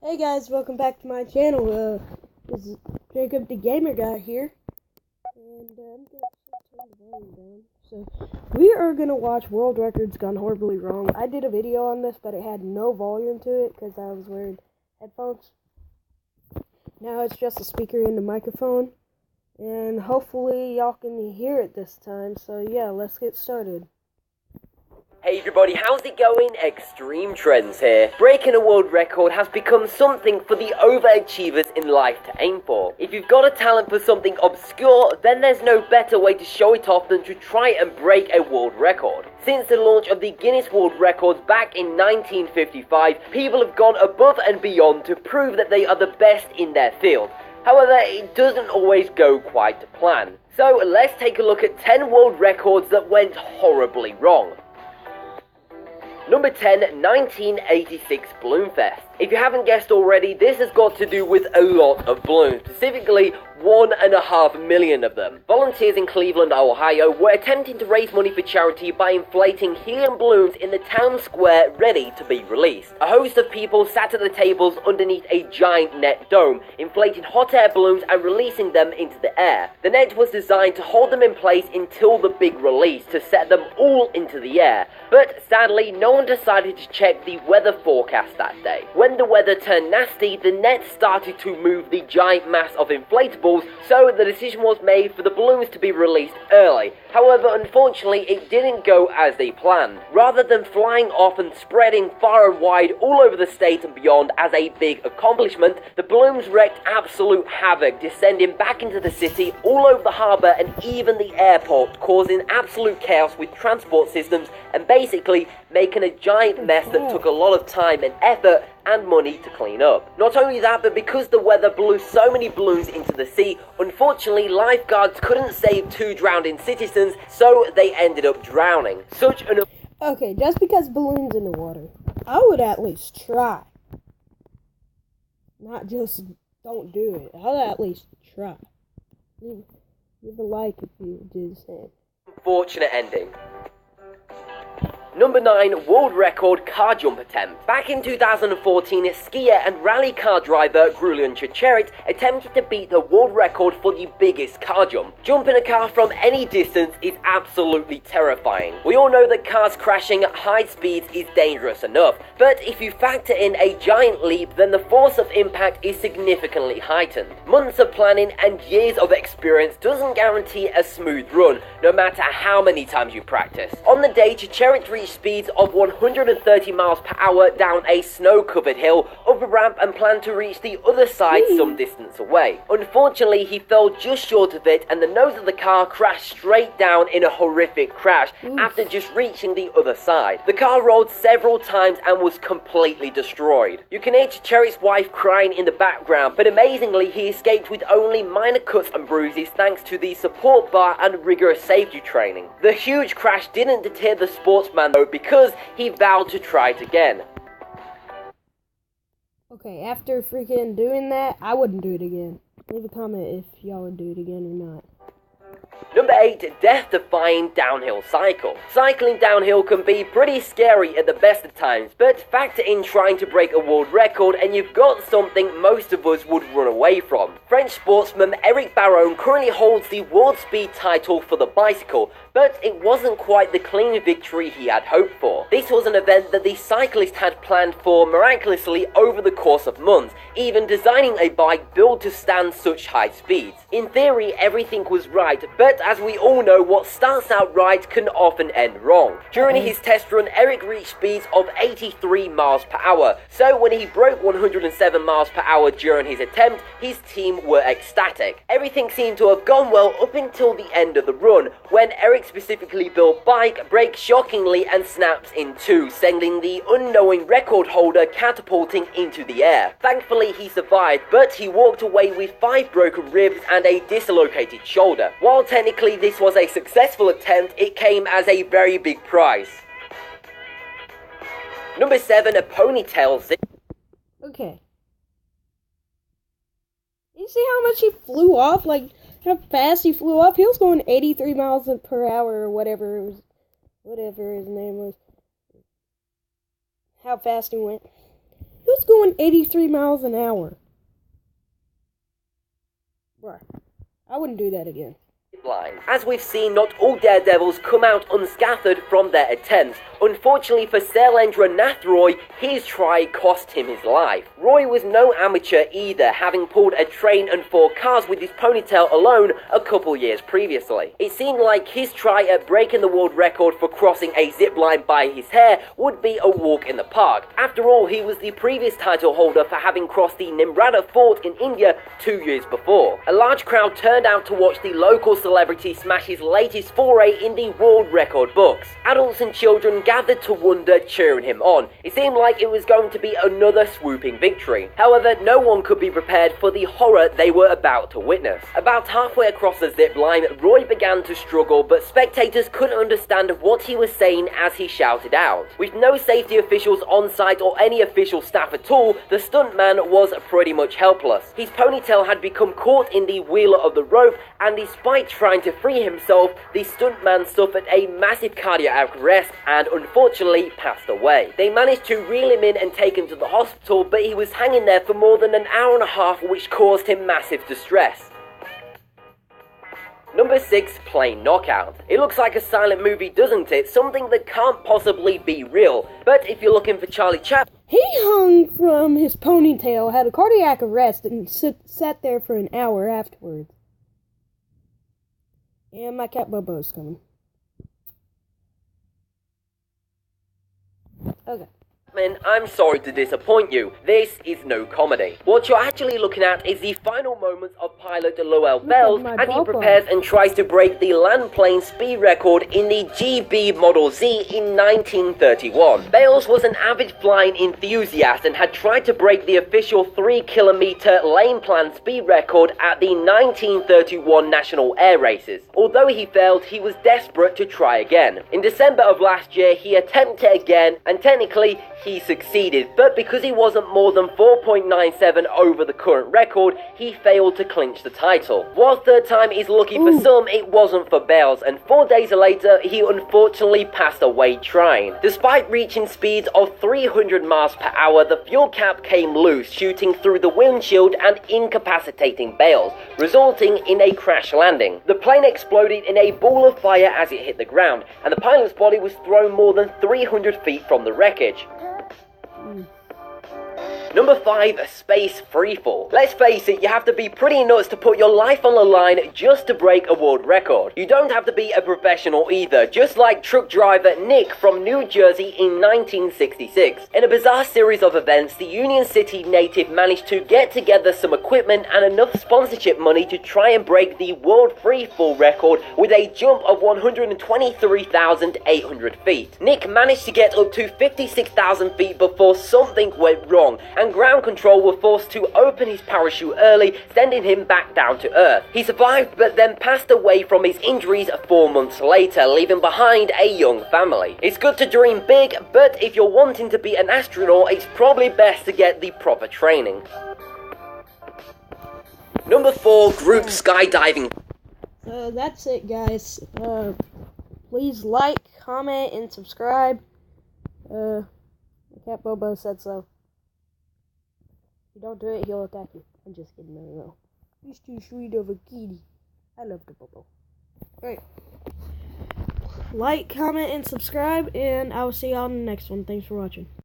Hey guys, welcome back to my channel. This is Jacob the Gamer Guy here, and I'm gonna turn the volume down. So, we are gonna watch World Records Gone Horribly Wrong. I did a video on this, but it had no volume to it because I was wearing headphones. Now it's just a speaker and a microphone, and hopefully y'all can hear it this time. So yeah, let's get started. Hey everybody, how's it going? Extreme Trends here. Breaking a world record has become something for the overachievers in life to aim for. If you've got a talent for something obscure, then there's no better way to show it off than to try and break a world record. Since the launch of the Guinness World Records back in 1955, people have gone above and beyond to prove that they are the best in their field. However, it doesn't always go quite to plan. So let's take a look at 10 world records that went horribly wrong. Number 10, 1986 Balloonfest. If you haven't guessed already, this has got to do with a lot of balloons, specifically 1.5 million of them. Volunteers in Cleveland, Ohio were attempting to raise money for charity by inflating helium balloons in the town square ready to be released. A host of people sat at the tables underneath a giant net dome, inflating hot air balloons and releasing them into the air. The net was designed to hold them in place until the big release to set them all into the air, but sadly no one decided to check the weather forecast that day. When the weather turned nasty, the net started to move the giant mass of inflatables, so the decision was made for the balloons to be released early. However, unfortunately, it didn't go as they planned. Rather than flying off and spreading far and wide all over the state and beyond as a big accomplishment, the balloons wreaked absolute havoc, descending back into the city, all over the harbour and even the airport, causing absolute chaos with transport systems and basically making a giant mess that took a lot of time and effort and money to clean up. Not only that, but because the weather blew so many balloons into the sea, unfortunately lifeguards couldn't save 2 drowning citizens, so they ended up drowning. Okay, just because balloons in the water, I would at least try. Not just don't do it. I'll at least try. Leave a like if you do the same. Unfortunate ending. Number 9, world record car jump attempt. Back in 2014, skier and rally car driver Grulian Chicherit attempted to beat the world record for the biggest car jump. Jumping a car from any distance is absolutely terrifying. We all know that cars crashing at high speeds is dangerous enough, but if you factor in a giant leap, then the force of impact is significantly heightened. Months of planning and years of experience doesn't guarantee a smooth run, no matter how many times you practice. On the day, Chicherit reached speeds of 130 miles per hour down a snow-covered hill, up a ramp and planned to reach the other side some distance away. Unfortunately, he fell just short of it and the nose of the car crashed straight down in a horrific crash after just reaching the other side. The car rolled several times and was completely destroyed. You can hear Chicherit's wife crying in the background, but amazingly he escaped with only minor cuts and bruises thanks to the support bar and rigorous safety training. The huge crash didn't deter the sportsman though, because he vowed to try it again. Okay, after freaking doing that, I wouldn't do it again. Leave a comment if y'all would do it again or not. Number 8, death-defying downhill cycle. Cycling downhill can be pretty scary at the best of times, but factor in trying to break a world record and you've got something most of us would run away from. French sportsman Eric Barone currently holds the world speed title for the bicycle, but it wasn't quite the clean victory he had hoped for. This was an event that the cyclist had planned for miraculously over the course of months, even designing a bike built to stand such high speeds. In theory, everything was right, but as we all know, what starts out right can often end wrong. During his test run, Eric reached speeds of 83 miles per hour, so when he broke 107 miles per hour during his attempt, his team were ecstatic. Everything seemed to have gone well up until the end of the run, when Eric's specifically built bike breaks shockingly and snaps in 2, sending the unknowing record holder catapulting into the air. Thankfully he survived, but he walked away with 5 broken ribs and a dislocated shoulder. While technically this was a successful attempt, it came as a very big prize. Number 7, a ponytail zip. Okay. You see how much he flew off? Like, how fast he flew off? He was going 83 miles per hour or whatever his name was. How fast he went. He was going 83 miles an hour. Bruh, I wouldn't do that again. As we've seen, not all daredevils come out unscathed from their attempts. Unfortunately for Sailendra Nath Roy, his try cost him his life. Roy was no amateur either, having pulled a train and 4 cars with his ponytail alone a couple years previously. It seemed like his try at breaking the world record for crossing a zip line by his hair would be a walk in the park. After all, he was the previous title holder for having crossed the Nimrata Fort in India 2 years before. A large crowd turned out to watch the local celebrity smash his latest foray in the world record books. Adults and children gathered to wonder, cheering him on. It seemed like it was going to be another swooping victory. However, no one could be prepared for the horror they were about to witness. About halfway across the zip line, Roy began to struggle, but spectators couldn't understand what he was saying as he shouted out. With no safety officials on site or any official staff at all, the stuntman was pretty much helpless. His ponytail had become caught in the wheel of the rope, and despite trying to free himself, the stuntman suffered a massive cardiac arrest and unfortunately passed away. They managed to reel him in and take him to the hospital, but he was hanging there for more than an hour and a half, which caused him massive distress. Number 6, Plane Knockout. It looks like a silent movie, doesn't it? Something that can't possibly be real. But if you're looking for Charlie Chaplin, he hung from his ponytail, had a cardiac arrest, and sat there for an hour afterwards. And my cat Bobo's coming. Okay. I'm sorry to disappoint you. This is no comedy. What you're actually looking at is the final moments of pilot Lowell Bells as he prepares and tries to break the land plane speed record in the GB Model Z in 1931. Bales was an avid flying enthusiast and had tried to break the official 3-kilometer lane plan speed record at the 1931 National Air Races. Although he failed, he was desperate to try again. In December of last year, he attempted again, and technically, he succeeded, but because he wasn't more than 4.97 over the current record, he failed to clinch the title. While third time is lucky for some, it wasn't for Bales, and 4 days later, he unfortunately passed away trying. Despite reaching speeds of 300 miles per hour, the fuel cap came loose, shooting through the windshield and incapacitating Bales, resulting in a crash landing. The plane exploded in a ball of fire as it hit the ground, and the pilot's body was thrown more than 300 feet from the wreckage. Number 5, Space Freefall. Let's face it, you have to be pretty nuts to put your life on the line just to break a world record. You don't have to be a professional either, just like truck driver Nick from New Jersey in 1966. In a bizarre series of events, the Union City native managed to get together some equipment and enough sponsorship money to try and break the world freefall record with a jump of 123,800 feet. Nick managed to get up to 56,000 feet before something went wrong, and ground control were forced to open his parachute early, sending him back down to earth. He survived, but then passed away from his injuries 4 months later, leaving behind a young family. It's good to dream big, but if you're wanting to be an astronaut, it's probably best to get the proper training. Number 4, Group Skydiving. That's it, guys. Please like, comment, and subscribe. My cat Bobo said so. If you don't do it, he'll attack you. I'm just kidding, no. He's too sweet of a kitty. I love the Bobo. Alright. Like, comment, and subscribe, and I will see y'all in the next one. Thanks for watching.